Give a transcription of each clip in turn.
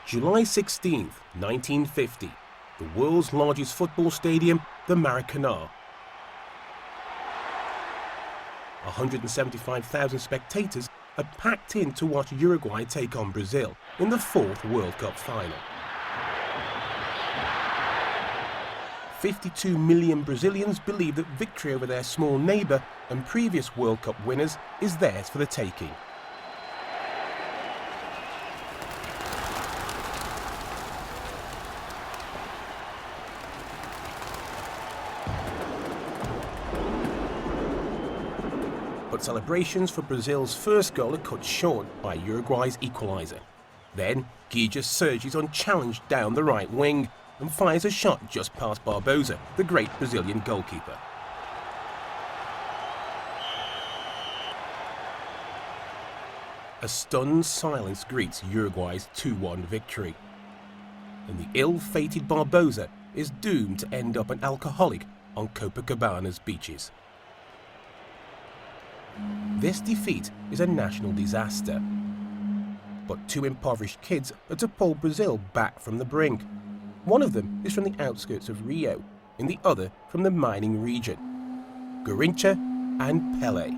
July 16, 1950, the world's largest football stadium, the Maracanã. 175,000 spectators had packed in to watch Uruguay take on Brazil in the fourth World Cup final. 52 million Brazilians believe that victory over their small neighbour and previous World Cup winners is theirs for the taking. But celebrations for Brazil's first goal are cut short by Uruguay's equaliser. Then, Guija surges unchallenged down the right wing and fires a shot just past Barbosa, the great Brazilian goalkeeper. A stunned silence greets Uruguay's 2-1 victory. And the ill-fated Barbosa is doomed to end up an alcoholic on Copacabana's beaches. This defeat is a national disaster. But two impoverished kids are to pull Brazil back from the brink. One of them is from the outskirts of Rio, and the other from the mining region. Garrincha and Pele.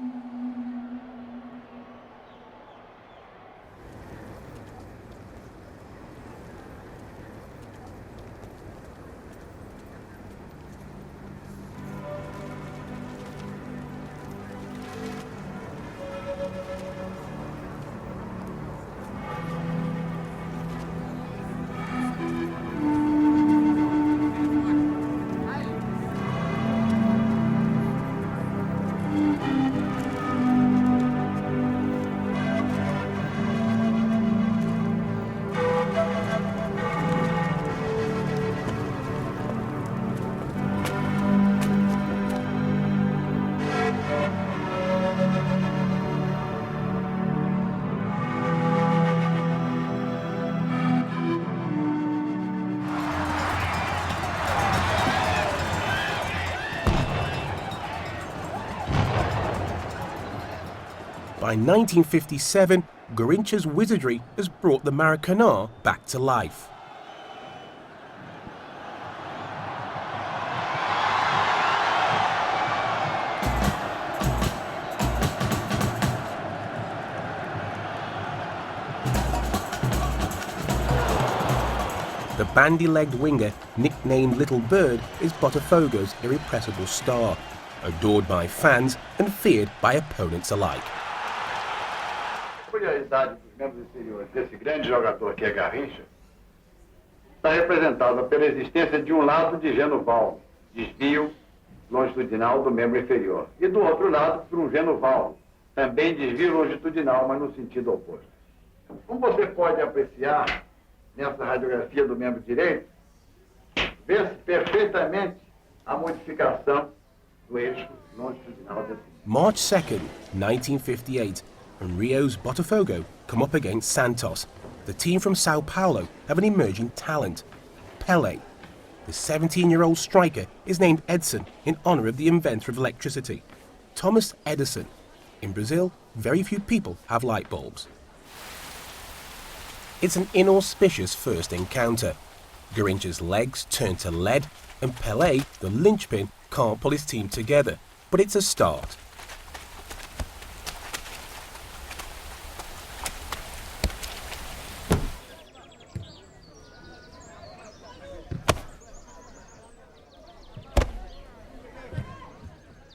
By 1957, Garrincha's wizardry has brought the Maracanã back to life. The bandy-legged winger, nicknamed Little Bird, is Botafogo's irrepressible star, adored by fans and feared by opponents alike. A peculiaridade dos membros inferiores desse grande jogador que é Garrincha está representada pela existência de lado de geno-valve, desvio longitudinal do membro inferior, e do outro lado por geno-valve, também desvio longitudinal, mas no sentido oposto. Como você pode apreciar nessa radiografia do membro direito, vê-se perfeitamente a modificação do eixo longitudinal desse. March 2nd, 1958. And Rio's Botafogo come up against Santos. The team from Sao Paulo have an emerging talent, Pele. The 17-year-old striker is named Edson in honour of the inventor of electricity, Thomas Edison. In Brazil, very few people have light bulbs. It's an inauspicious first encounter. Garrincha's legs turn to lead, and Pele, the linchpin, can't pull his team together. But it's a start.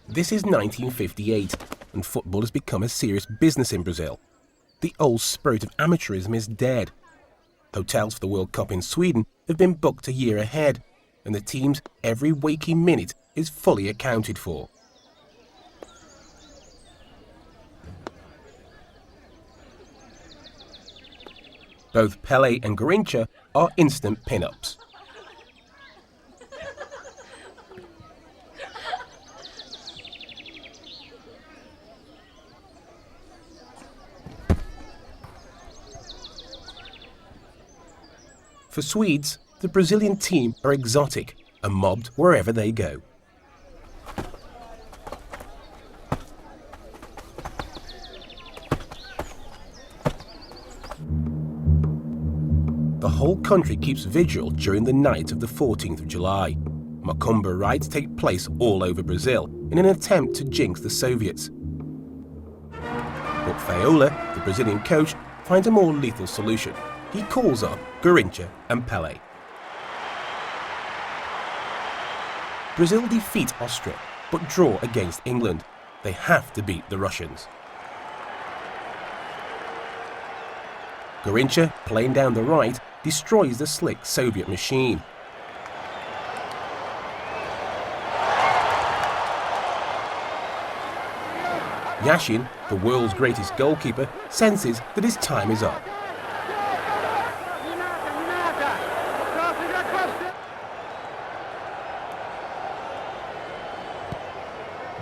This is 1958, and football has become a serious business in Brazil. The old spirit of amateurism is dead. Hotels for the World Cup in Sweden have been booked a year ahead, and the team's every waking minute is fully accounted for. Both Pele and Garrincha are instant pin-ups. For Swedes, the Brazilian team are exotic and mobbed wherever they go. The whole country keeps vigil during the night of the 14th of July. Macumba rites take place all over Brazil in an attempt to jinx the Soviets. But Faiola, the Brazilian coach, finds a more lethal solution. He calls up Garrincha and Pele. Brazil defeat Austria, but draw against England. They have to beat the Russians. Garrincha, playing down the right, destroys the slick Soviet machine. Yashin, the world's greatest goalkeeper, senses that his time is up.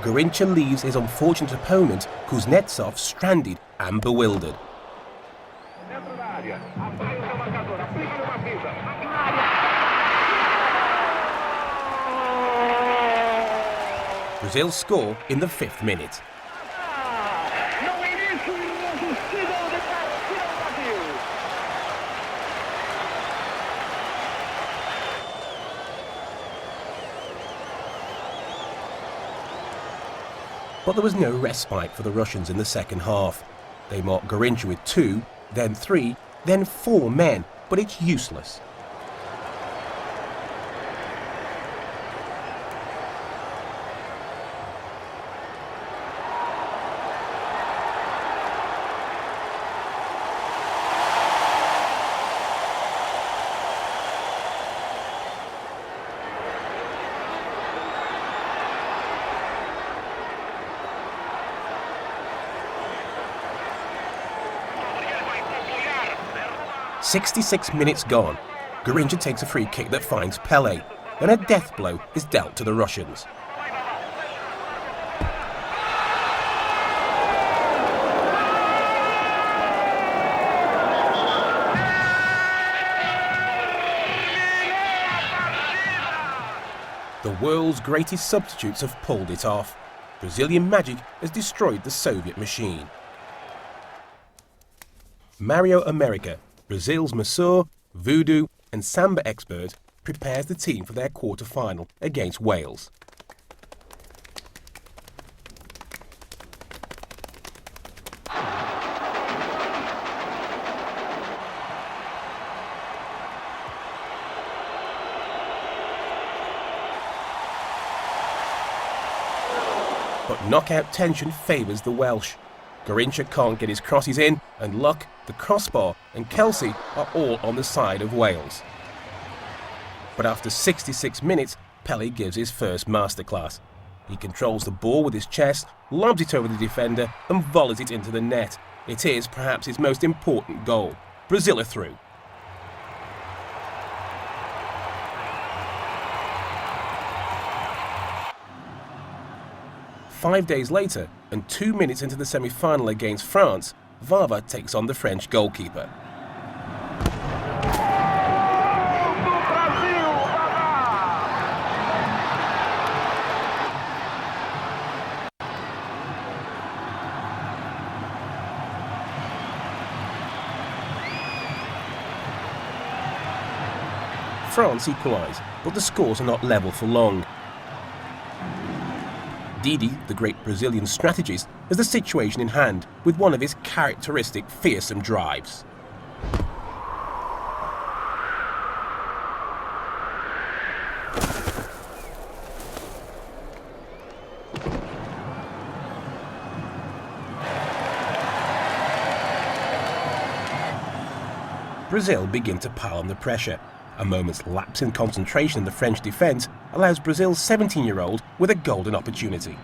Garrincha leaves his unfortunate opponent, Kuznetsov, stranded and bewildered. Brazil score in the 5th minute. But there was no respite for the Russians in the second half. They marked Garrincha with 2, then 3, then 4 men, but it's useless. "66 minutes gone. Garrincha takes a free kick that finds Pele. Then a death blow is dealt to the Russians. The world's greatest substitutes have pulled it off. Brazilian magic has destroyed the Soviet machine. Mario America, Brazil's masseur, voodoo and samba expert, prepares the team for their quarter-final against Wales. But knockout tension favours the Welsh. Garrincha can't get his crosses in, and Luck, the crossbar and Kelsey are all on the side of Wales. But after 66 minutes, Pele gives his first masterclass. He controls the ball with his chest, lobs it over the defender and volleys it into the net. It is perhaps his most important goal. Brazil are through. Five days later, and 2 minutes into the semi-final against France, Vava takes on the French goalkeeper. France equalise, but the scores are not level for long. Didi, the great Brazilian strategist, has the situation in hand with one of his characteristic fearsome drives. Brazil begin to pile on the pressure. A moment's lapse in concentration in the French defence allows Brazil's 17-year-old with a golden opportunity.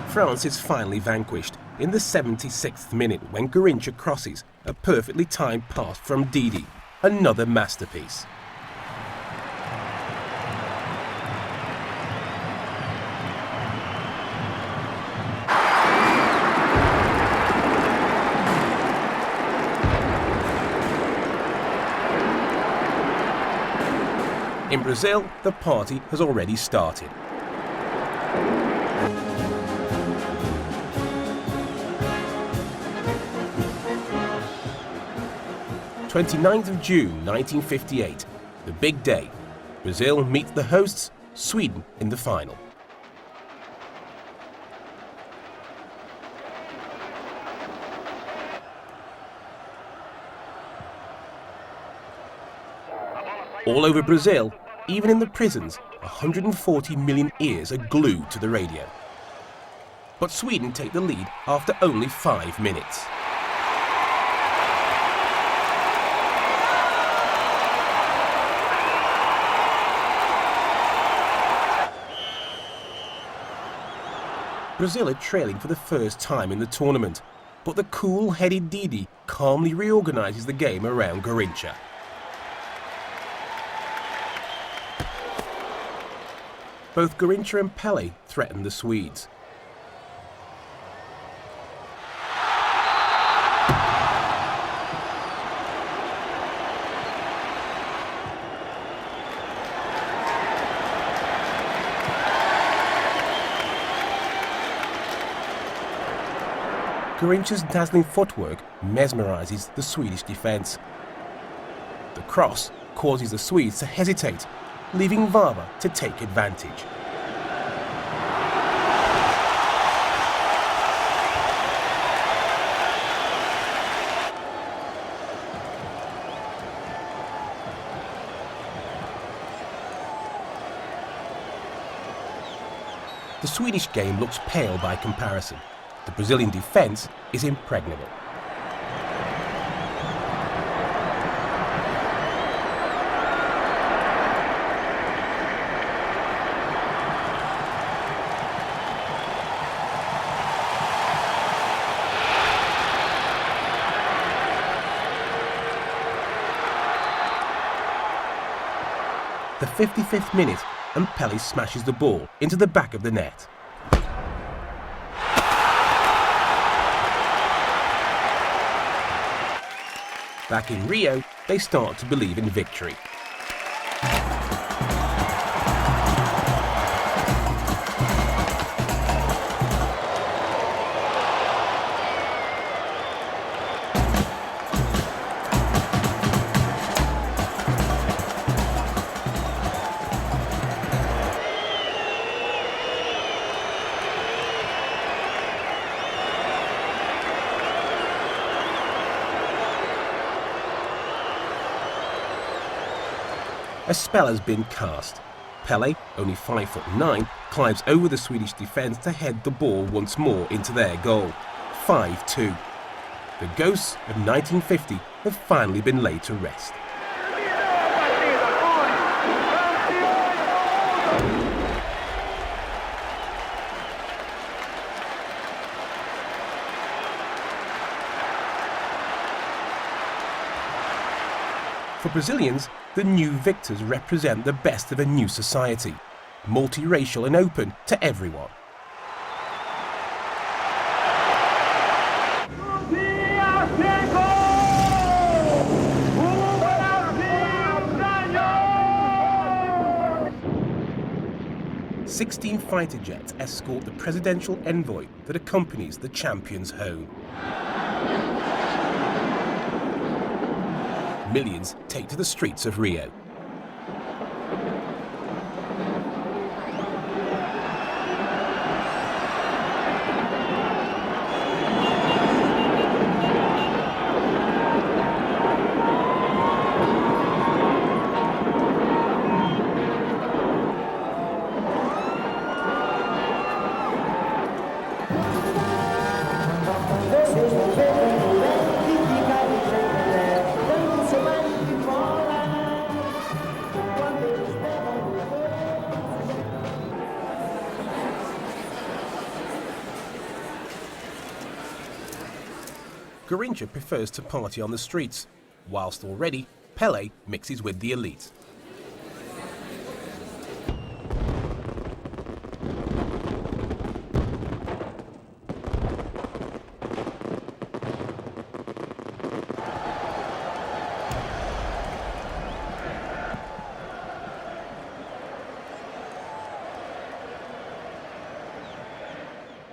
France is finally vanquished in the 76th minute when Garrincha crosses a perfectly timed pass from Didi. Another masterpiece. In Brazil, the party has already started. June 1958, the big day. Brazil meets the hosts, Sweden, in the final. All over Brazil, even in the prisons, 140 million ears are glued to the radio. But Sweden take the lead after only 5 minutes. Brazil are trailing for the first time in the tournament, but the cool-headed Didi calmly reorganises the game around Garrincha. Both Garrincha and Pele threaten the Swedes. Garrincha's dazzling footwork mesmerises the Swedish defence. The cross causes the Swedes to hesitate, leaving Varva to take advantage. The Swedish game looks pale by comparison. The Brazilian defence is impregnable. The 55th minute, and Pele smashes the ball into the back of the net. Back in Rio, they start to believe in victory. A spell has been cast. Pele, only 5'9", climbs over the Swedish defence to head the ball once more into their goal. 5-2. The ghosts of 1950 have finally been laid to rest. For Brazilians, the new victors represent the best of a new society, multiracial and open to everyone. "16 fighter jets escort the presidential envoy that accompanies the champions home. Millions take to the streets of Rio. Garrincha prefers to party on the streets, whilst already Pele mixes with the elite.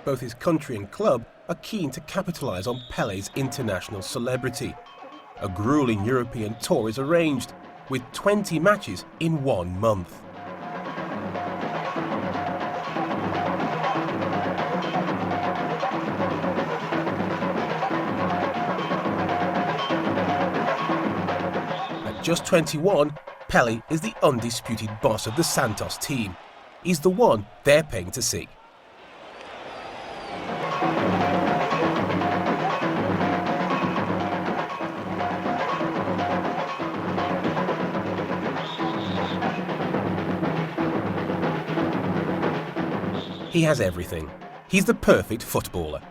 Both his country and club are keen to capitalise on Pele's international celebrity. A grueling European tour is arranged, with 20 matches in 1 month. At just 21, Pele is the undisputed boss of the Santos team. He's the one they're paying to see. He has everything. He's the perfect footballer.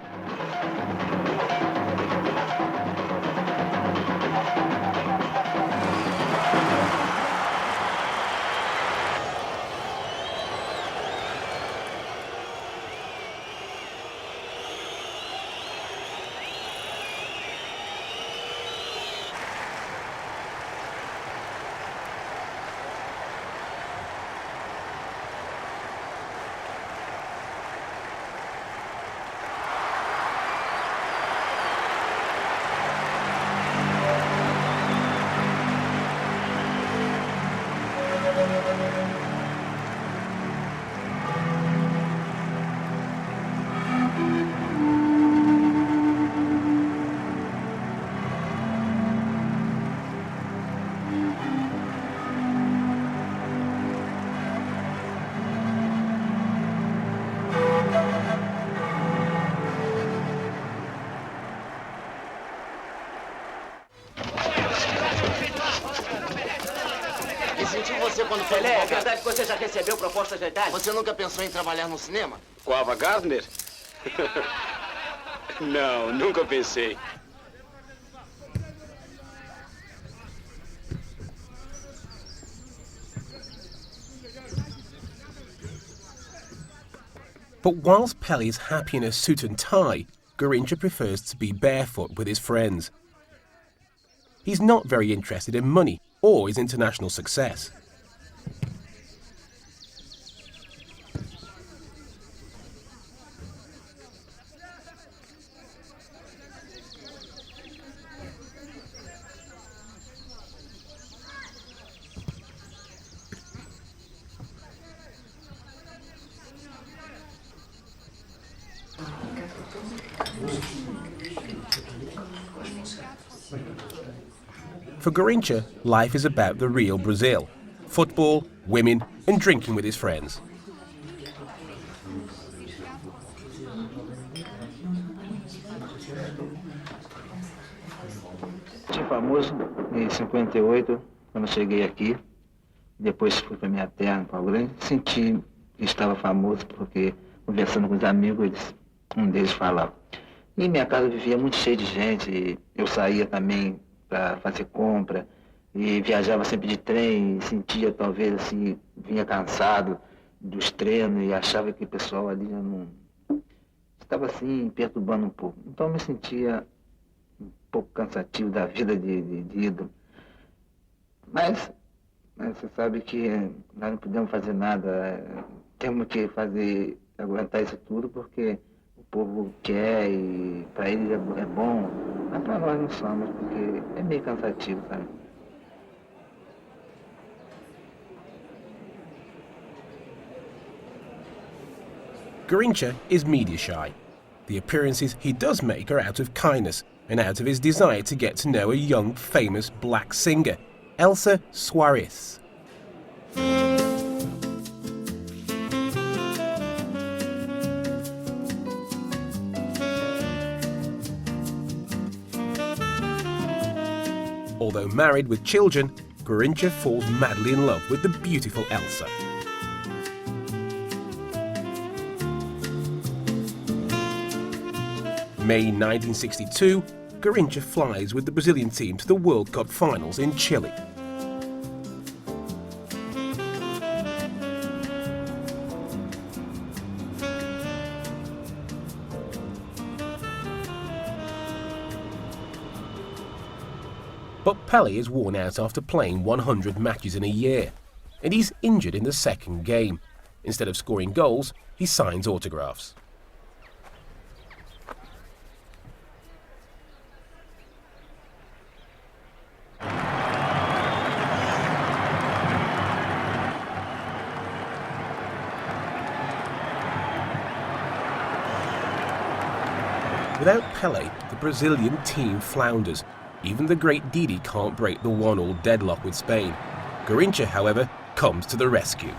Pelé, é verdade que você já recebeu propostas da Itália? Você nunca pensou em trabalhar no cinema? Com a Ava Gardner? Não, nunca pensei. But whilst Pele's happy in a suit and tie, Garrincha prefers to be barefoot with his friends. He's not very interested in money or his international success. For Garrincha, life is about the real Brazil: football, women, and drinking with his friends. Sou famoso em 58, quando cheguei aqui. Depois fui para minha terra, no Pau Grande. Senti que estava famoso porque, conversando com os amigos, um deles falava. E minha casa vivia muito cheia de gente. Eu saía também para fazer compra e viajava sempre de trem. E sentia, talvez, assim, vinha cansado dos treinos e achava que o pessoal ali já não... estava, assim, perturbando um pouco. Então, eu me sentia um pouco cansativo da vida de ídolo. Mas você sabe que nós não podemos fazer nada. Temos que aguentar isso tudo porque o povo quer e para eles é bom, mas para nós não somos, porque é meio cansativo, sabe? Garrincha is media shy. The appearances he does make are out of kindness and out of his desire to get to know a young, famous black singer, Elsa Soares. Although married with children, Garrincha falls madly in love with the beautiful Elsa. May 1962, Garrincha flies with the Brazilian team to the World Cup finals in Chile. But Pele is worn out after playing 100 matches in a year, and he's injured in the second game. Instead of scoring goals, he signs autographs. Without Pele, the Brazilian team flounders. Even the great Didi can't break the 1-1 deadlock with Spain. Garrincha, however, comes to the rescue.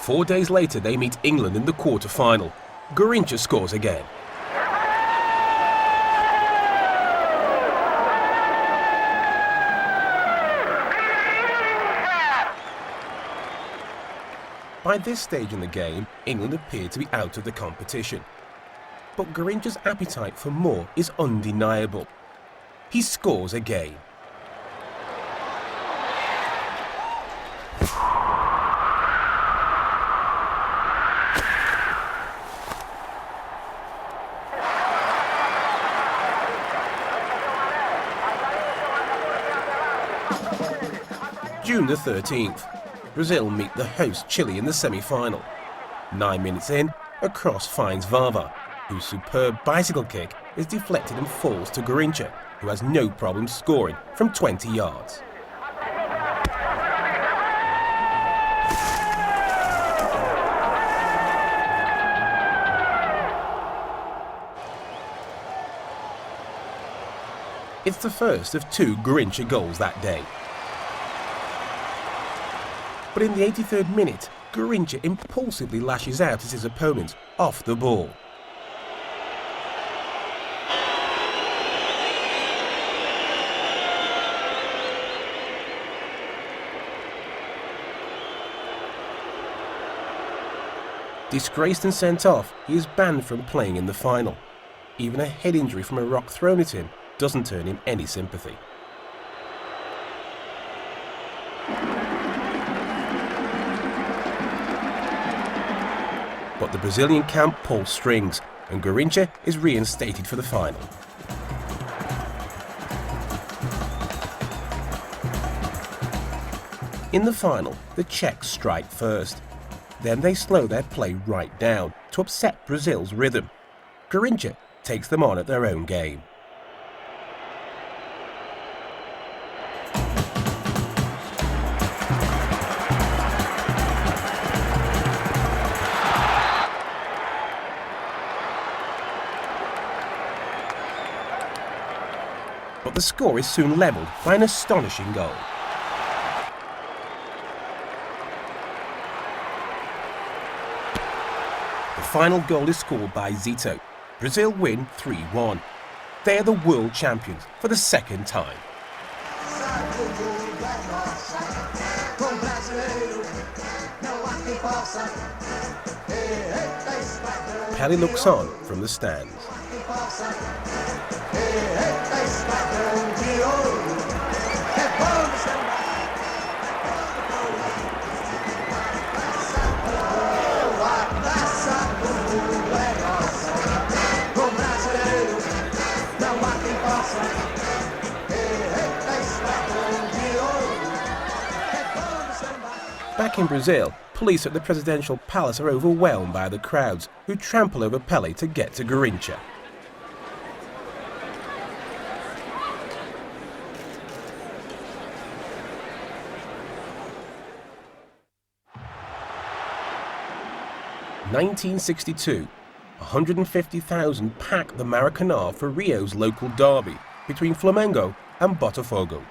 Four days later, they meet England in the quarter-final. Garrincha scores again. By this stage in the game, England appeared to be out of the competition. But Garrincha's appetite for more is undeniable. He scores again. June the 13th, Brazil meet the host Chile in the semi-final. 9 minutes in, a cross finds Vava, whose superb bicycle kick is deflected and falls to Garrincha, who has no problem scoring from 20 yards. It's the first of 2 Garrincha goals that day. But in the 83rd minute, Garrincha impulsively lashes out at his opponent off the ball. Disgraced and sent off, he is banned from playing in the final. Even a head injury from a rock thrown at him doesn't earn him any sympathy. But the Brazilian camp pulls strings, and Garrincha is reinstated for the final. In the final, the Czechs strike first. Then they slow their play right down to upset Brazil's rhythm. Garrincha takes them on at their own game. But the score is soon levelled by an astonishing goal. The final goal is scored by Zito. Brazil win 3-1. They are the world champions for the second time. Pele looks on from the stands. Back in Brazil, police at the presidential palace are overwhelmed by the crowds who trample over Pele to get to Garrincha. (1962), 150,000 pack the Maracanã for Rio's local derby between Flamengo and Botafogo.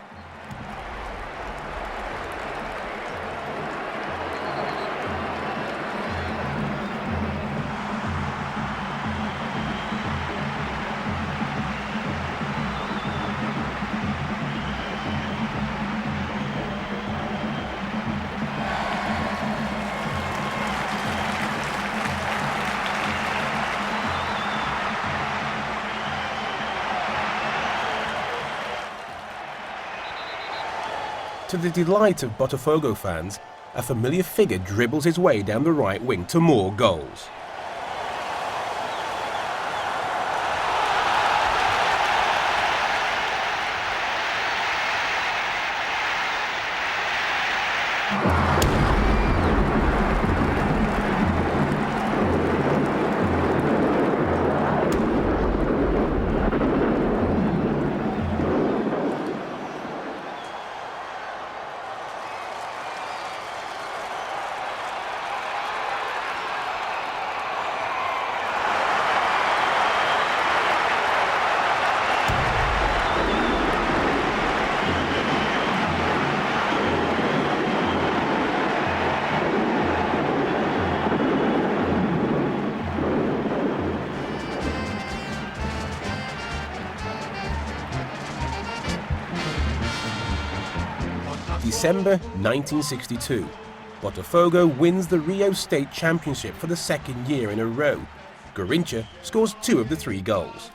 To the delight of Botafogo fans, a familiar figure dribbles his way down the right wing to more goals. December 1962. Botafogo wins the Rio State Championship for the second year in a row. Garrincha scores 2 of the 3 goals.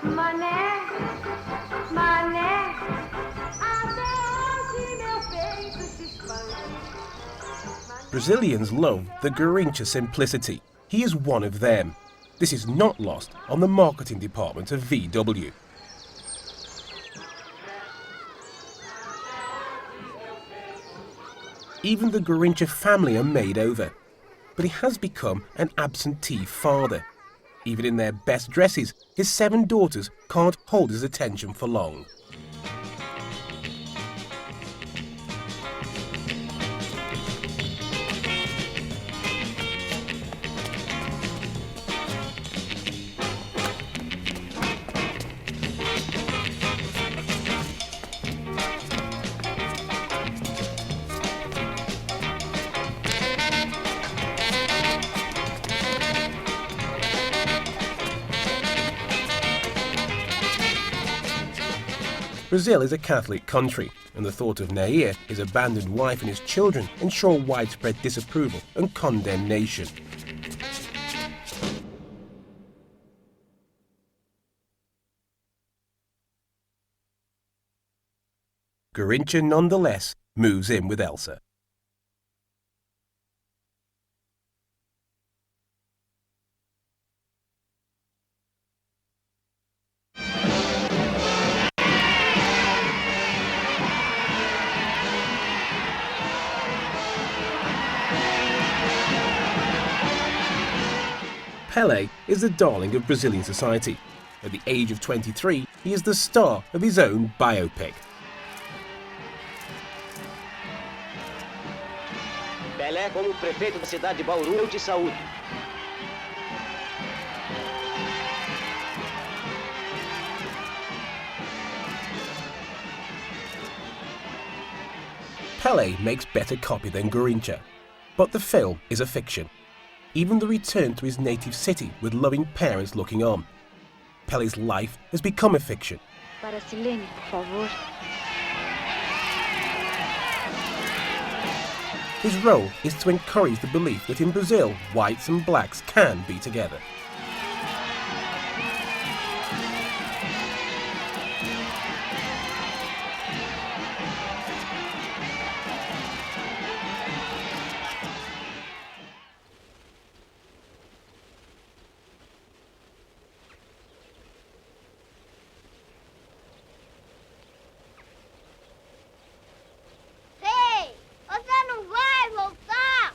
Mané, mané, até onde meu peito se expande. Brazilians love the Garrincha simplicity. He is one of them. This is not lost on the marketing department of VW. Even the Garrincha family are made over, but he has become an absentee father. Even in their best dresses, his 7 daughters can't hold his attention for long. Brazil is a Catholic country, and the thought of Nair, his abandoned wife and his children ensure widespread disapproval and condemnation. Garrincha nonetheless moves in with Elsa. Pele is the darling of Brazilian society. At the age of 23, he is the star of his own biopic. Pelé, como prefeito da cidade de Bauru, eu te saúdo. Pele makes better copy than Garrincha, but the film is a fiction. Even the return to his native city with loving parents looking on. Pele's life has become a fiction. Para Silene, por favor. His role is to encourage the belief that in Brazil, whites and blacks can be together. Ei, você não vai voltar?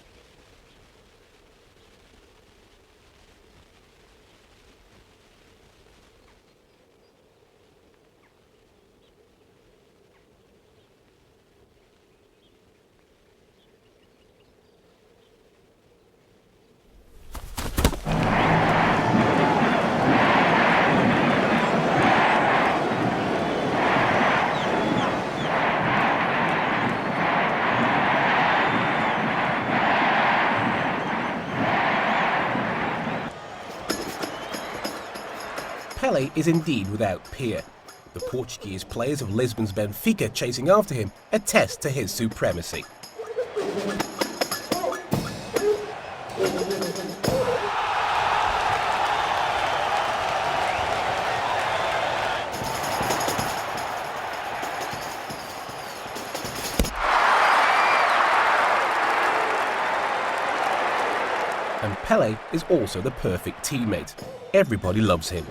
Pele is indeed without peer. The Portuguese players of Lisbon's Benfica chasing after him attest to his supremacy. And Pele is also the perfect teammate. Everybody loves him.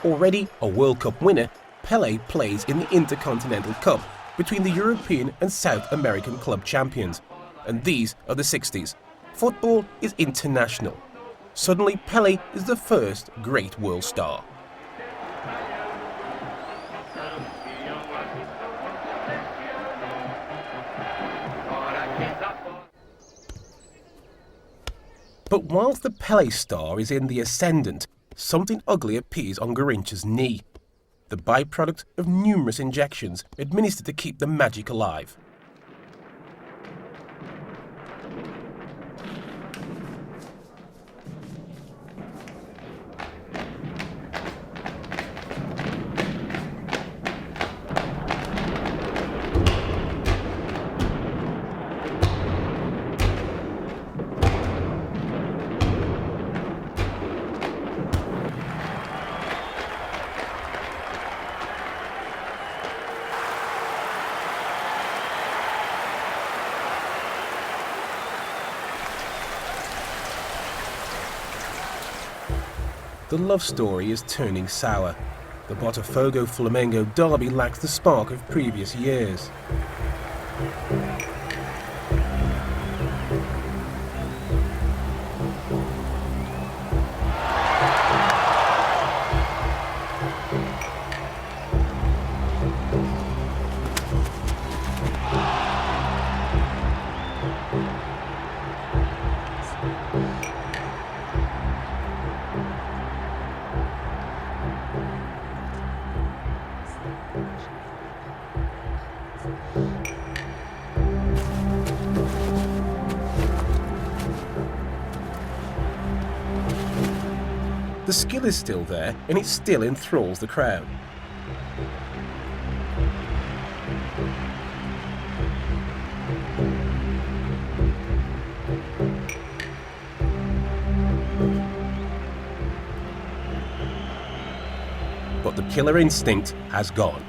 Already a World Cup winner, Pele plays in the Intercontinental Cup between the European and South American club champions. And these are the 60s. Football is international. Suddenly, Pele is the first great world star. But whilst the Pele star is in the ascendant, something ugly appears on Garrincha's knee, the byproduct of numerous injections administered to keep the magic alive. The love story is turning sour. The Botafogo-Flamengo derby lacks the spark of previous years. The skill is still there, and it still enthralls the crowd. But the killer instinct has gone.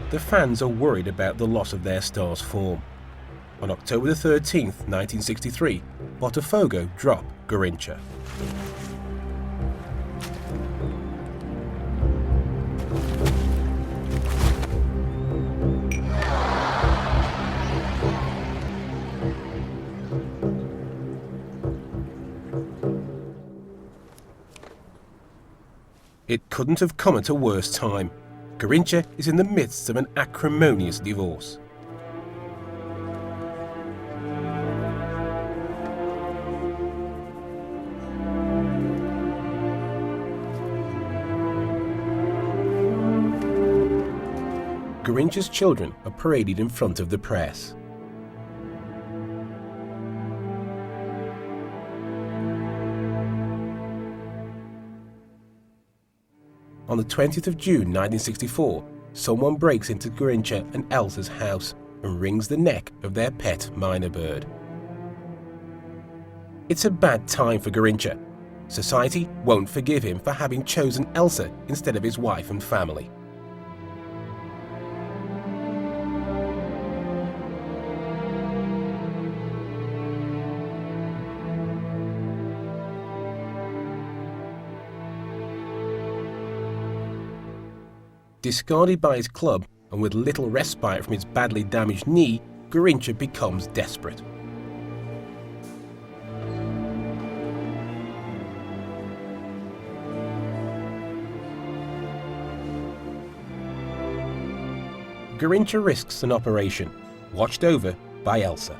The fans are worried about the loss of their star's form. On October the 13th, 1963, Botafogo drop Garrincha. It couldn't have come at a worse time. Garrincha is in the midst of an acrimonious divorce. Garrincha's children are paraded in front of the press. On the 20th of June 1964, someone breaks into Garrincha and Elsa's house and wrings the neck of their pet myna bird. It's a bad time for Garrincha. Society won't forgive him for having chosen Elsa instead of his wife and family. Discarded by his club and with little respite from his badly damaged knee, Garrincha becomes desperate. Garrincha risks an operation, watched over by Elsa.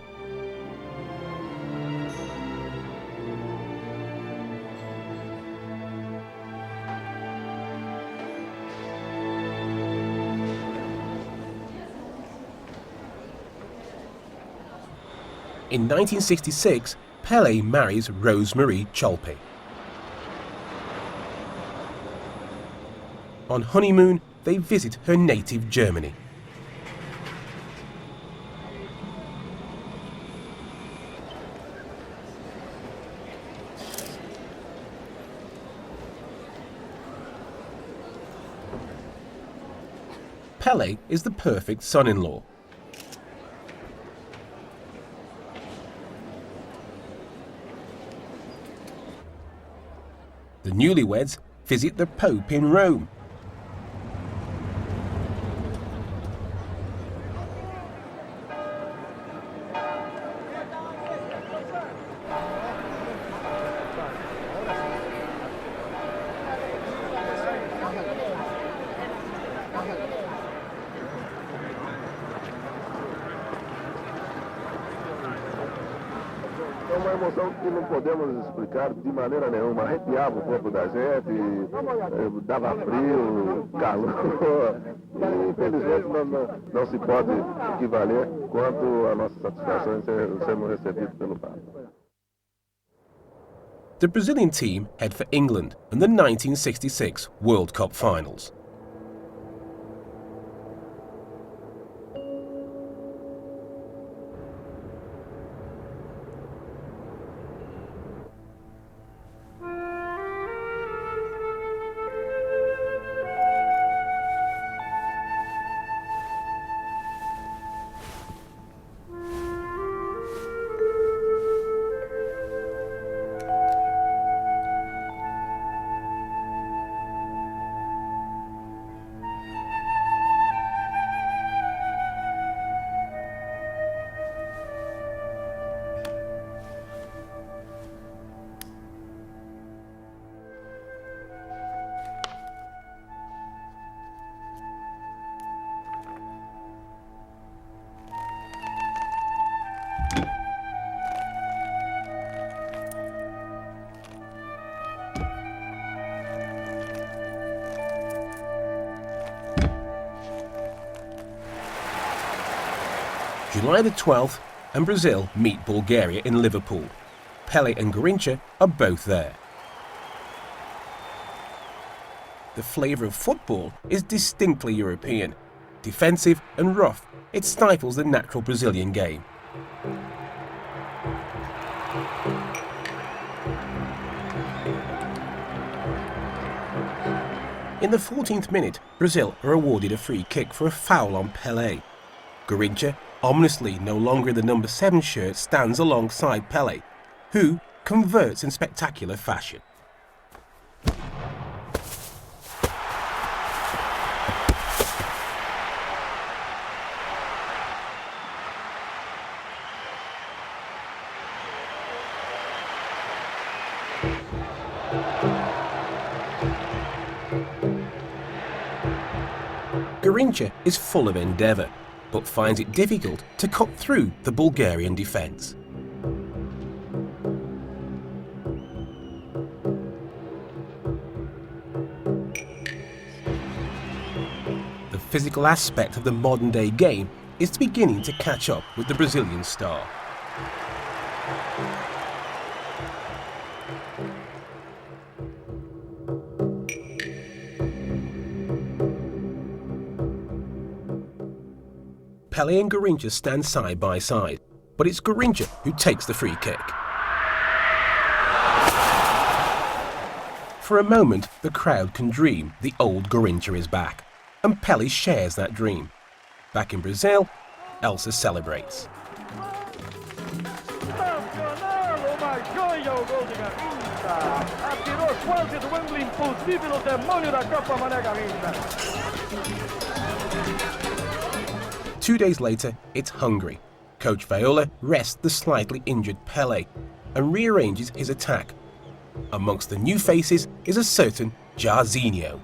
In 1966, Pele marries Rose-Marie Cholpe. On honeymoon, they visit her native Germany. Pele is the perfect son-in-law. The newlyweds visit the Pope in Rome. uma emoção que não podemos explicar de maneira nenhuma. Arrepiava o corpo da gente, dava frio, calor. E, infelizmente, não se pode equivaler quanto a nossa satisfação em sermos recebidos pelo Papa. The Brazilian team head for England and the 1966 World Cup finals. July the 12th, and Brazil meet Bulgaria in Liverpool. Pele and Garrincha are both there. The flavour of football is distinctly European. Defensive and rough, it stifles the natural Brazilian game. In the 14th minute, Brazil are awarded a free kick for a foul on Pele. Garrincha, ominously no longer in the number 7 shirt, stands alongside Pele, who converts in spectacular fashion. Garrincha is full of endeavour, but finds it difficult to cut through the Bulgarian defence. The physical aspect of the modern-day game is beginning to catch up with the Brazilian star. Pele and Garrincha stand side by side, but it's Garrincha who takes the free kick. For a moment, the crowd can dream the old Garrincha is back, and Pele shares that dream. Back in Brazil, Elsa celebrates. Two days later, it's Hungary. Coach Viola rests the slightly injured Pele and rearranges his attack. Amongst the new faces is a certain Jairzinho.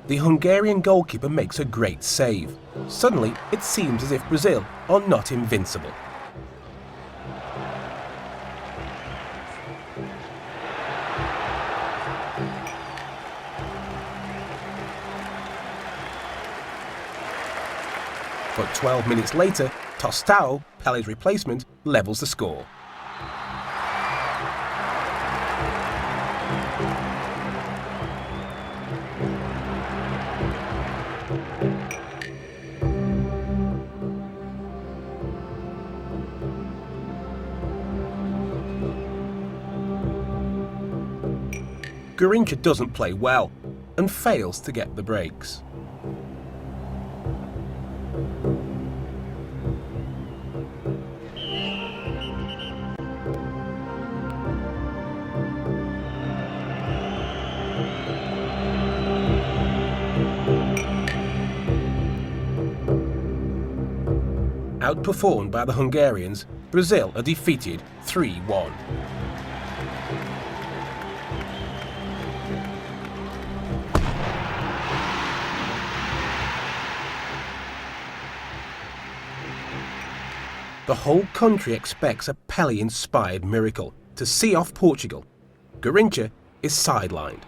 The Hungarian goalkeeper makes a great save. Suddenly, it seems as if Brazil are not invincible. But 12 minutes later, Tostão, Pele's replacement, levels the score. Garrincha doesn't play well and fails to get the breaks. Outperformed by the Hungarians, Brazil are defeated 3-1. The whole country expects a Pele-inspired miracle to see off Portugal. Garrincha is sidelined.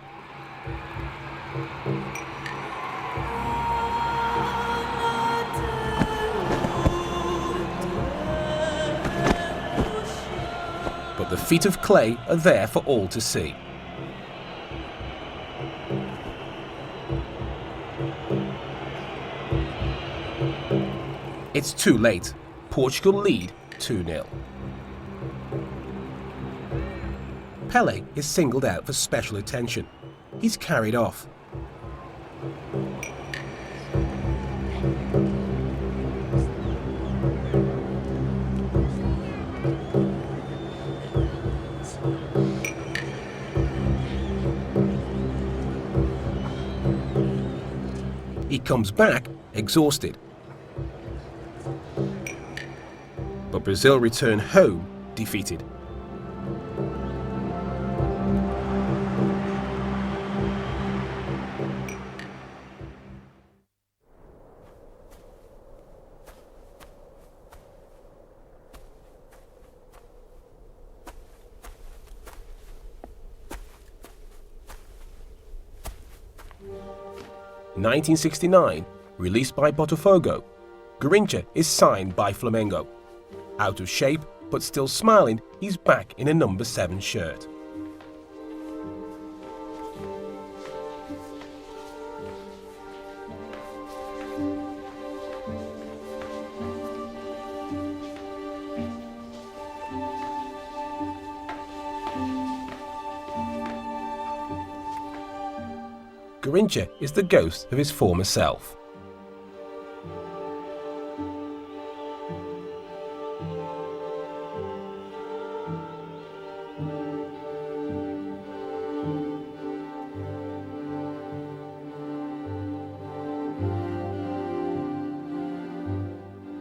But the feet of clay are there for all to see. It's too late. Portugal lead 2-0. Pele is singled out for special attention. He's carried off. He comes back exhausted. But Brazil return home defeated. In 1969, released by Botafogo, Garrincha is signed by Flamengo. Out of shape, but still smiling, he's back in a number 7 shirt. Garrincha is the ghost of his former self.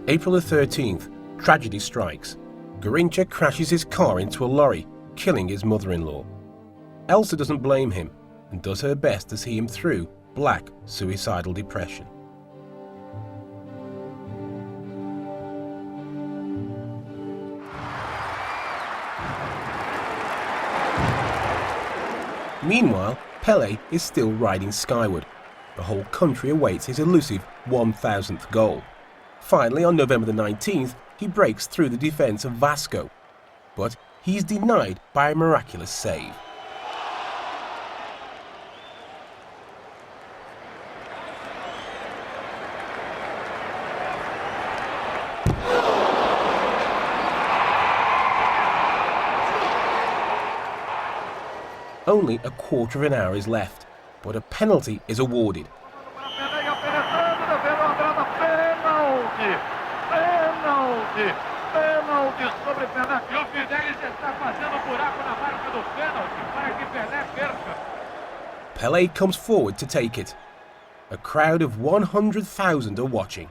April the 13th, tragedy strikes. Garrincha crashes his car into a lorry, killing his mother-in-law. Elsa doesn't blame him and does her best to see him through black suicidal depression. Meanwhile, Pele is still riding skyward. The whole country awaits his elusive 1,000th goal. Finally, on November the 19th, he breaks through the defence of Vasco, but he's denied by a miraculous save. Only a quarter of an hour is left, but a penalty is awarded. Pele comes forward to take it. A crowd of 100,000 are watching.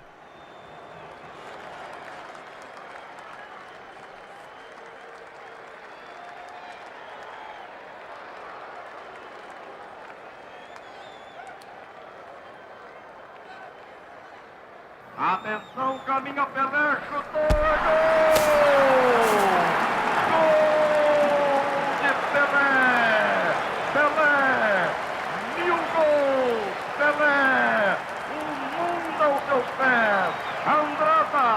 Atenção, caminha Pelé, chutou, é gol! Gol de Pelé! Pelé! 1000 gols! Pelé! O mundo aos seus pés! Andrada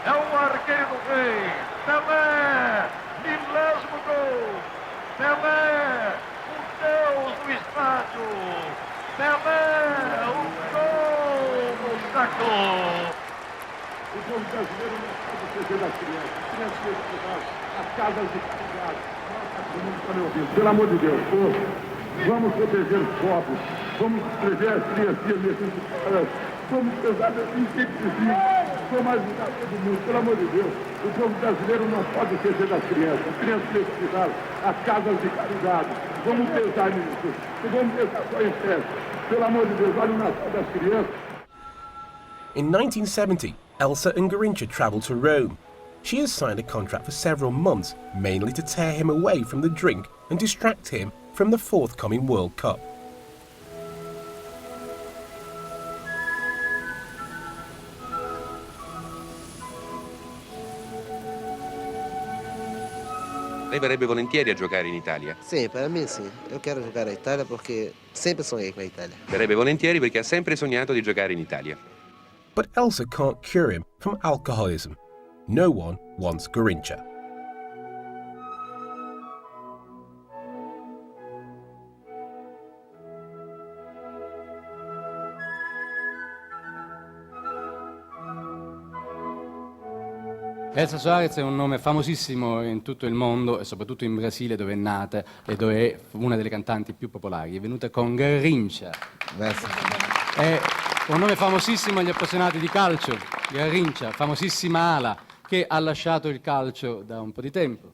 é o arqueiro do rei! Pelé! 1000º gol! Pelé! O Deus do estádio! Pelé! O gol do século! O povo brasileiro não pode esquecer das crianças. Crianças que estudar, as casas de caridade. Nossa, todo mundo está me ouvindo. Pelo amor de Deus, vamos proteger os pobres. Vamos proteger as criancinhas necessitadas. Vamos pensar em sempre vamos ajudar todo mundo. Pelo amor de Deus, o povo brasileiro não pode esquecer das crianças. As crianças necessitadas, as casas de caridade. Vamos pensar nisso. E vamos pensar só em festa. Pelo amor de Deus, olha o Natal das crianças. In 1970, Elsa and Garrincha travel to Rome. She has signed a contract for several months, mainly to tear him away from the drink and distract him from the forthcoming World Cup. Lei verrebbe volentieri a giocare in Italia? Sim, para mim sim. Eu quero jogar na Itália porque sempre sonhei com a Itália. Verrebbe volentieri perché ha sempre sognato di giocare in Italia. But Elsa can't cure him from alcoholism. No one wants Garrincha. Elsa Soares è un nome famosissimo in tutto il mondo e soprattutto in Brasile, dove è nata e dove è una delle cantanti più popolari. È venuta con Garrincha. È un nome famosissimo agli appassionati di calcio, Garrincha, famosissima ala, che ha lasciato il calcio da un po' di tempo.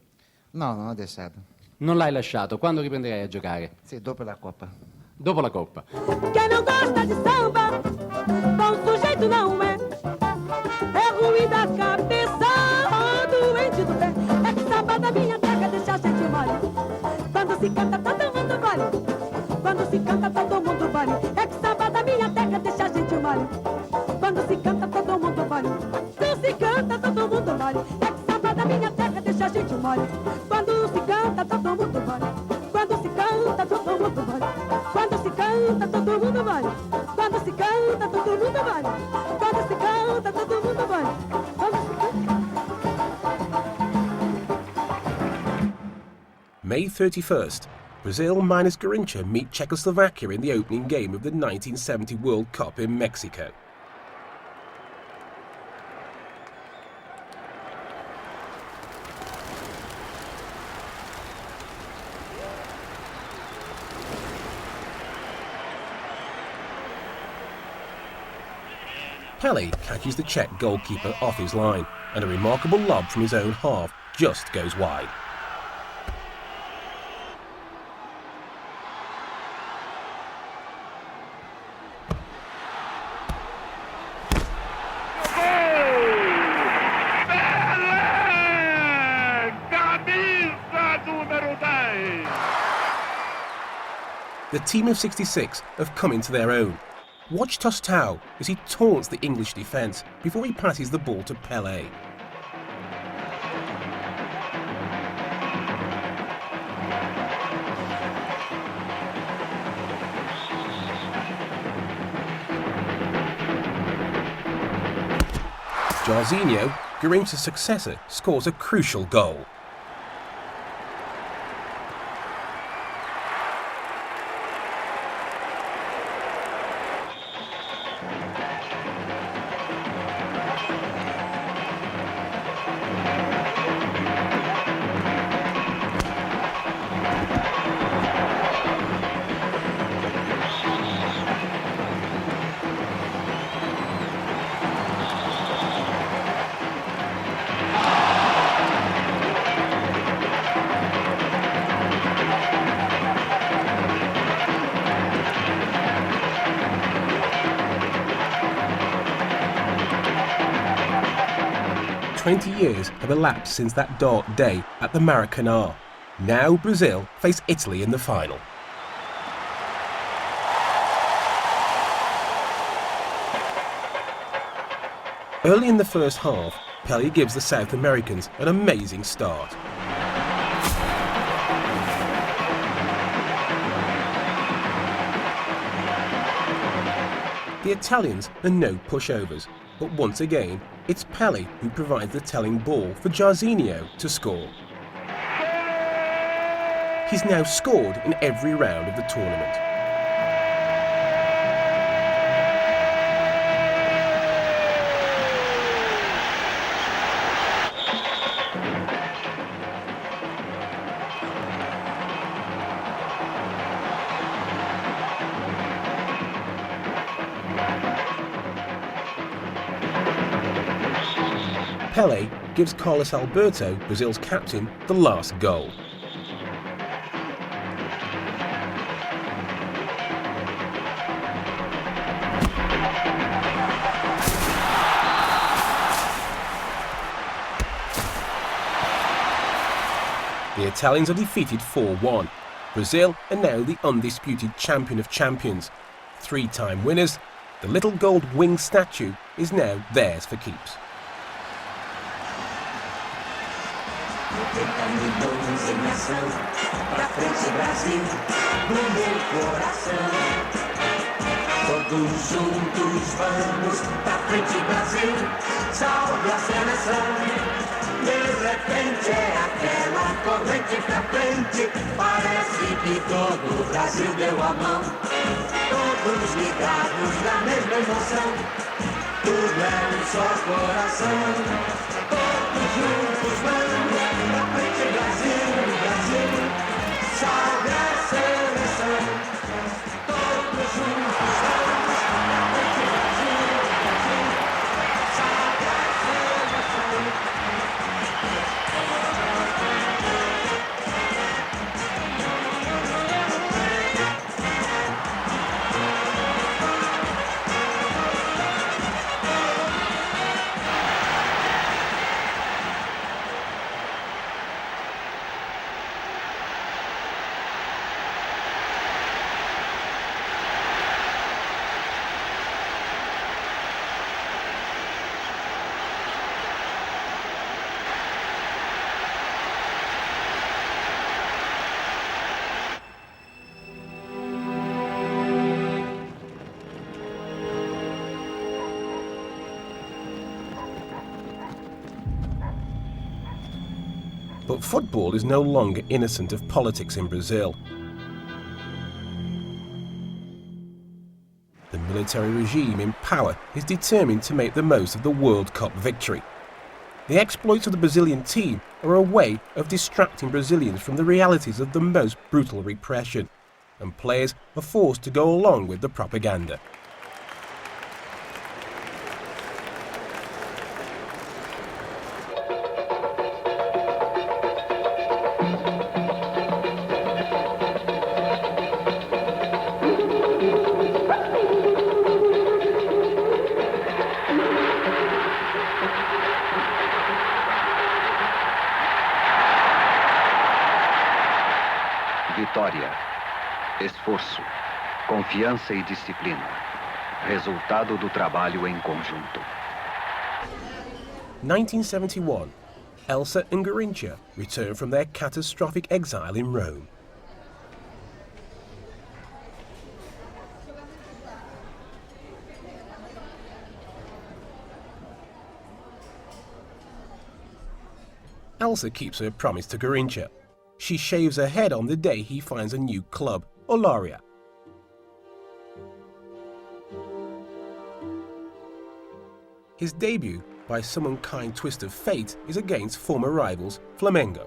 No, non ho lasciato. Non l'hai lasciato. Quando riprenderai a giocare? Sì, dopo la Coppa. Dopo la Coppa. Quem não gosta de samba, bom sujeito não é. É ruim da cabeça, doente do pé. É que samba da minha terra deixa a gente mole. Quando se canta todo mundo mole. Quando se canta todo mundo mole. É que samba da minha terra deixa a gente mole. Quando se canta todo mundo mole. Quando se canta todo mundo mole. É que samba da minha terra deixa a gente mole. Quando se canta todo mundo mole. Quando se canta todo mundo mole. Quando se canta todo mundo mole. Quando se canta todo mundo mole. Quando se canta todo mundo mole. May 31st, Brazil minus Garrincha meet Czechoslovakia in the opening game of the 1970 World Cup in Mexico. Pele catches the Czech goalkeeper off his line, and a remarkable lob from his own half just goes wide. The team of 66 have come into their own. Watch Tostão as he taunts the English defence before he passes the ball to Pele. Jairzinho, Garrincha's successor, scores a crucial goal. "20 years have elapsed since that dark day at the Maracanã. Now Brazil face Italy in the final. Early in the first half, Pele gives the South Americans an amazing start. The Italians are no pushovers, but once again, it's Pele who provides the telling ball for Jairzinho to score. He's now scored in every round of the tournament. Pele gives Carlos Alberto, Brazil's captain, the last goal. The Italians are defeated 4-1. Brazil are now the undisputed champion of champions. 3-time winners, the little gold winged statue is now theirs for keeps. 90 milhões em ação. Pra frente, Brasil, no meu coração. Todos juntos vamos pra frente, Brasil, salve a seleção. De repente é aquela corrente pra frente, parece que todo o Brasil deu a mão. Todos ligados na mesma emoção, tudo é um só coração. Todos juntos vamos pra frente, Brasil, Brasil, salve a seleção. Todos juntos vamos pra frente, Brasil, Brasil, salve a seleção. But football is no longer innocent of politics in Brazil. The military regime in power is determined to make the most of the World Cup victory. The exploits of the Brazilian team are a way of distracting Brazilians from the realities of the most brutal repression, and players are forced to go along with the propaganda. Vitória, esforço, confiança e disciplina. Resultado do trabalho em conjunto. 1971. Elsa and Garrincha return from their catastrophic exile in Rome. Elsa keeps her promise to Garrincha. She shaves her head on the day he finds a new club, Olaria. His debut, by some unkind twist of fate, is against former rivals Flamengo.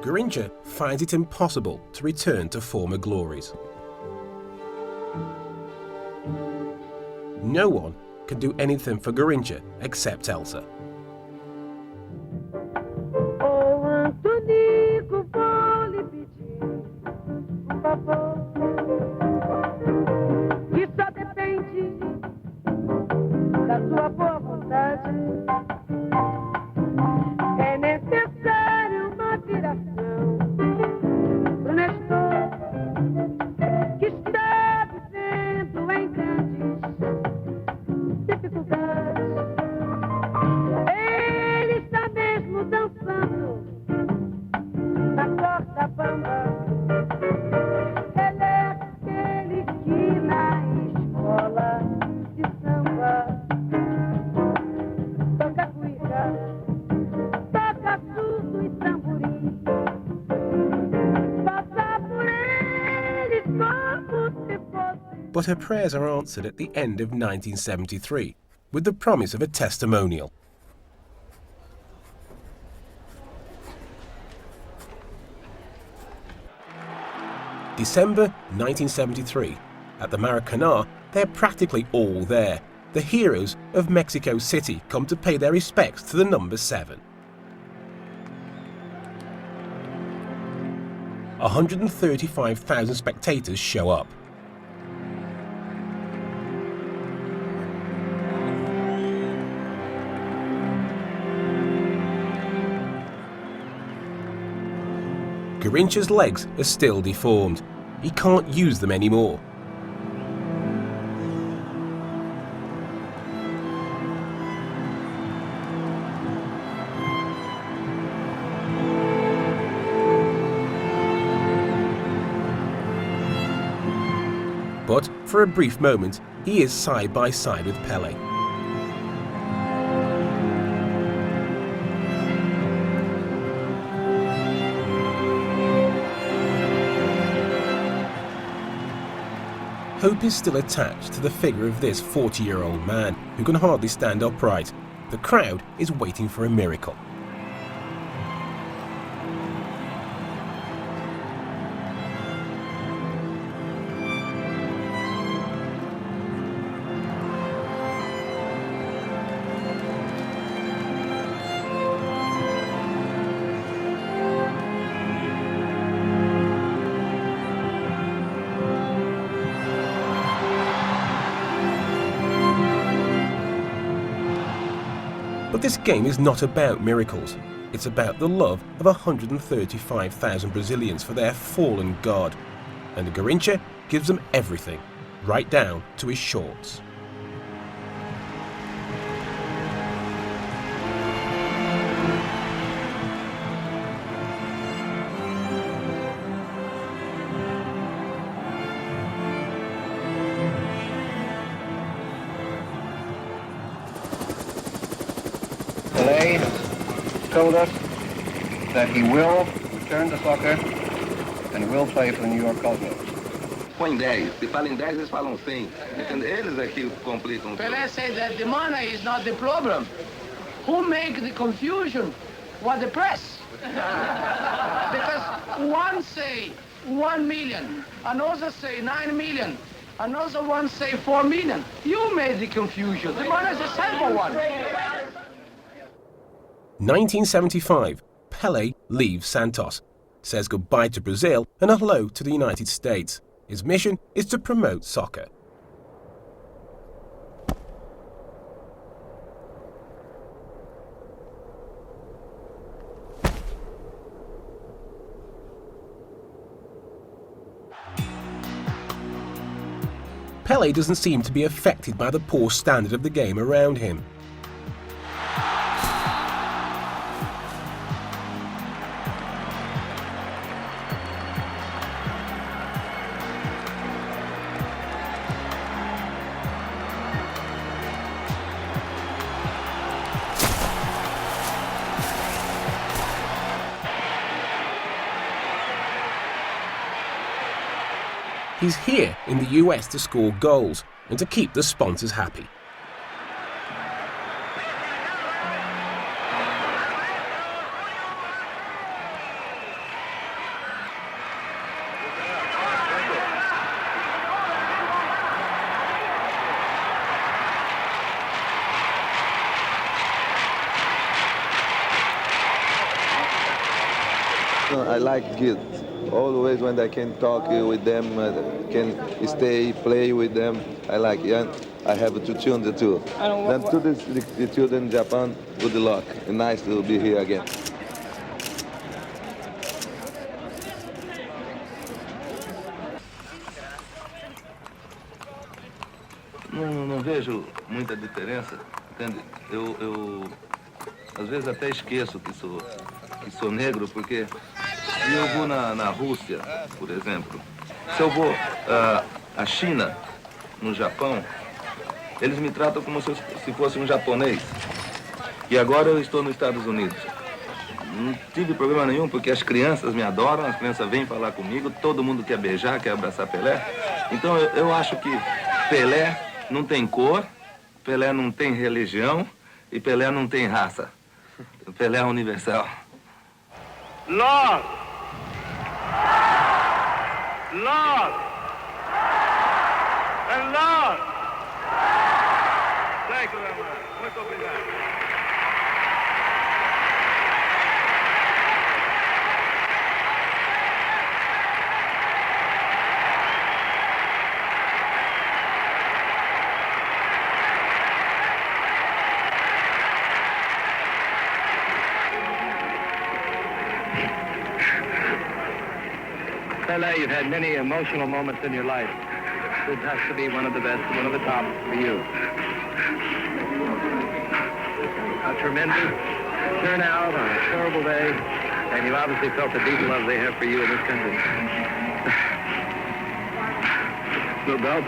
Garrincha finds it impossible to return to former glories. No one can do anything for Garrincha except Elsa. But her prayers are answered at the end of 1973, with the promise of a testimonial. December 1973. At the Maracanã, they're practically all there. The heroes of Mexico City come to pay their respects to the number 7. 135,000 spectators show up. Garrincha's legs are still deformed. He can't use them anymore. But for a brief moment, he is side by side with Pele. Hope is still attached to the figure of this 40-year-old man who can hardly stand upright. The crowd is waiting for a miracle. But this game is not about miracles. It's about the love of 135,000 Brazilians for their fallen god. And the Garrincha gives them everything, right down to his shorts. Pele told us that he will return to soccer and will play for the New York Cosmos. Põe 10. Se fala em 10, eles falam 100. Entendeu? Eles é que complicam. Pelé said that the money is not the problem. Who make the confusion was the press. Because one say 1 million, another say 9 million, another one say 4 million. You made the confusion. The money is a simple one. 1975, Pele leaves Santos, says goodbye to Brazil and a hello to the United States. His mission is to promote soccer. Pele doesn't seem to be affected by the poor standard of the game around him. He's here in the US to score goals and to keep the sponsors happy. I like kids. Always when I can talk with them, can stay, play with them. I like it. I have 2 children too. Then to the children in Japan, good luck. And nice to be here again. Não vejo muita diferença, entende? Eu às vezes até esqueço que sou negro, porque se eu vou na Rússia, por exemplo, se eu vou à China, no Japão, eles me tratam como se fosse um japonês. E agora eu estou nos Estados Unidos. Não tive problema nenhum, porque as crianças me adoram, as crianças vêm falar comigo, todo mundo quer beijar, quer abraçar Pelé. Então eu acho que Pelé não tem cor, Pelé não tem religião e Pelé não tem raça. Pelé é universal. Lord! Lord! And Lord! Thank you very much. Muito obrigado. Pele, you've had many emotional moments in your life. This has to be one of the best, one of the top for you. A tremendous turnout on a terrible day, and you obviously felt the deep love they have for you in this country. No doubt.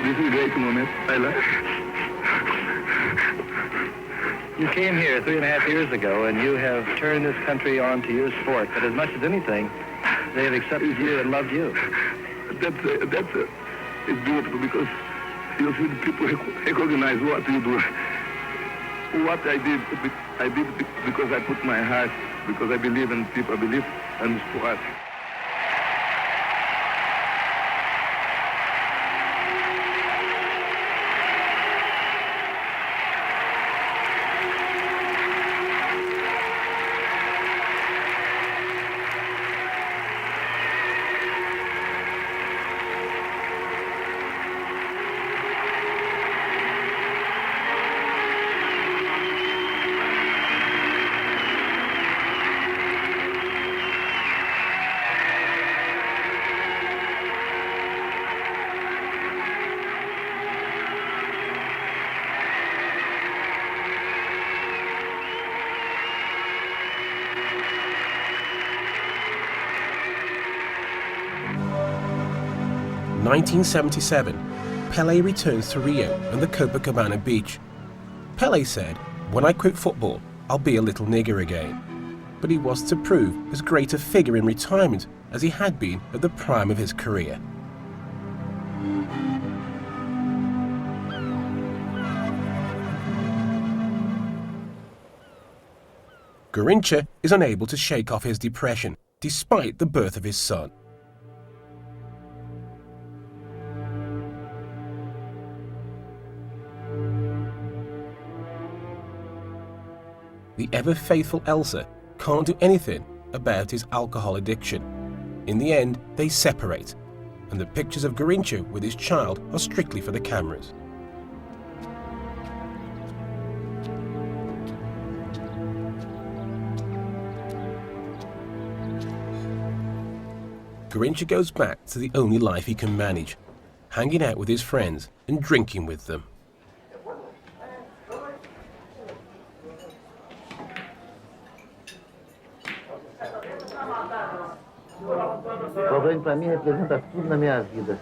This is a great moment. I love it. You came here 3.5 years ago, and you have turned this country on to your sport. But as much as anything, they have accepted you and loved you. It's beautiful because you see the people recognize what you do. What I did because I put my heart, because I believe in people, I believe in sport. In 1977, Pele returns to Rio and the Copacabana beach. Pele said, "When I quit football, I'll be a little nigger again." But he was to prove as great a figure in retirement as he had been at the prime of his career. Garrincha is unable to shake off his depression despite the birth of his son. The ever-faithful Elsa can't do anything about his alcohol addiction. In the end, they separate, and the pictures of Garrincha with his child are strictly for the cameras. Garrincha goes back to the only life he can manage, hanging out with his friends and drinking with them. O grande para mim representa tudo na minha vida.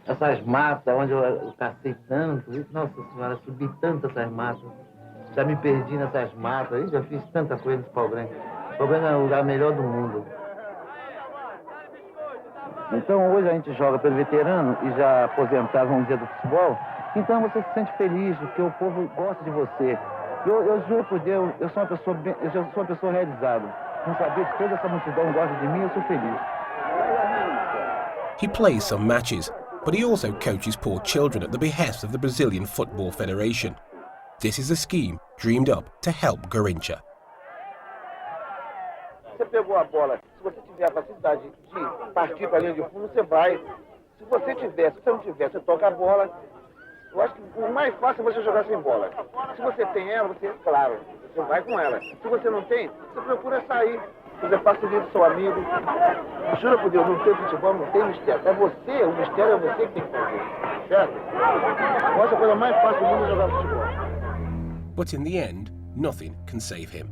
Essas matas, onde eu cacei tanto, nossa senhora, subi tanto essas matas. Já me perdi nessas matas, já fiz tanta coisa nesse pau grande. O pau grande é o lugar melhor do mundo. Então hoje a gente joga pelo veterano e já aposentado, vamos dizer, do futebol. Então você se sente feliz, porque o povo gosta de você. Eu juro por Deus, eu sou uma pessoa realizada. Não saber que toda essa multidão gosta de mim, eu sou feliz. He plays some matches, but he also coaches poor children at the behest of the Brazilian Football Federation. This is a scheme dreamed up to help Garrincha. Você pegou a bola, se você tiver a facilidade de partir para a linha de fundo, você vai. Se você não tiver, você toca a bola. Eu acho que o mais fácil é você jogar sem bola. Se você tem ela, claro, você vai com ela. Se você não tem, você procura sair. Você facilita o seu amigo. Jura por Deus, não tem futebol, não tem mistério. É você, o mistério é você que tem que fazer. Certo? Eu acho que a coisa mais fácil do mundo é jogar futebol. But in the end, nothing can save him.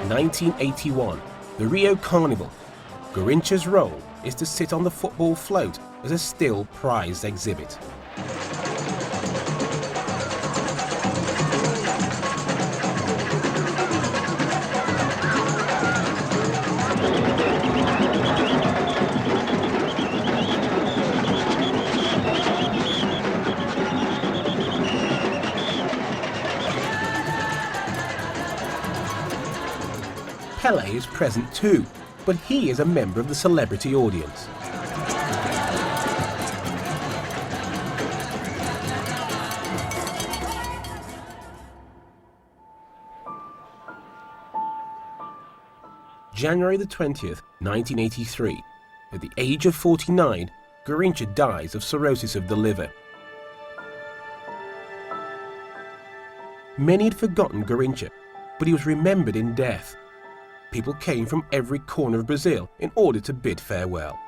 In 1981, the Rio Carnival. Garrincha's role is to sit on the football float as a still prized exhibit. Pele is present too, but he is a member of the celebrity audience. January the 20th, 1983, at the age of 49, Garrincha dies of cirrhosis of the liver. Many had forgotten Garrincha, but he was remembered in death. People came from every corner of Brazil in order to bid farewell.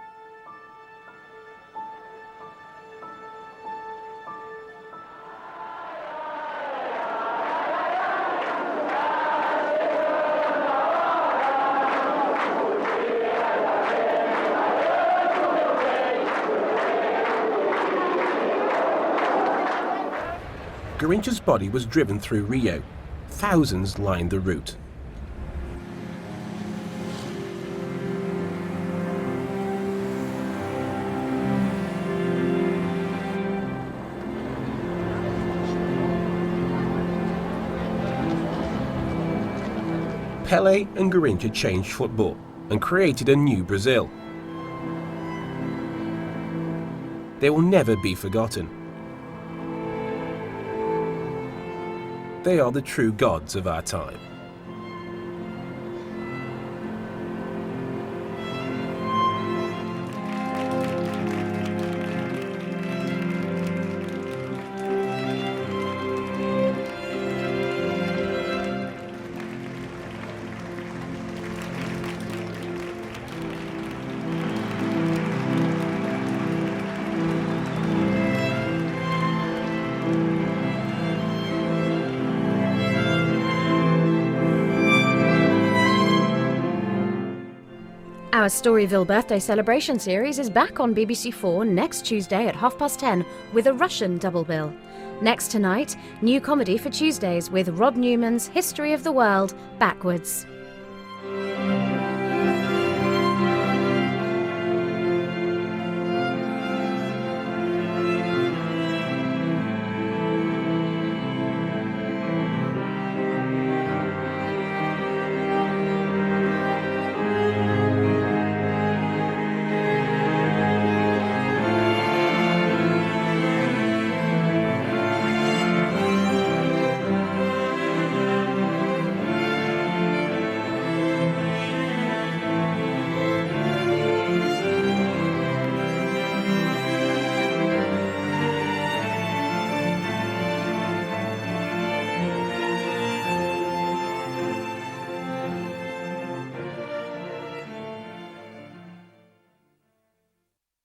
Garrincha's body was driven through Rio. Thousands lined the route. Pele and Garrincha changed football and created a new Brazil. They will never be forgotten. They are the true gods of our time. Our Storyville birthday celebration series is back on BBC4 next Tuesday at 10:30 with a Russian double bill. Next tonight, new comedy for Tuesdays with Rod Newman's History of the World Backwards.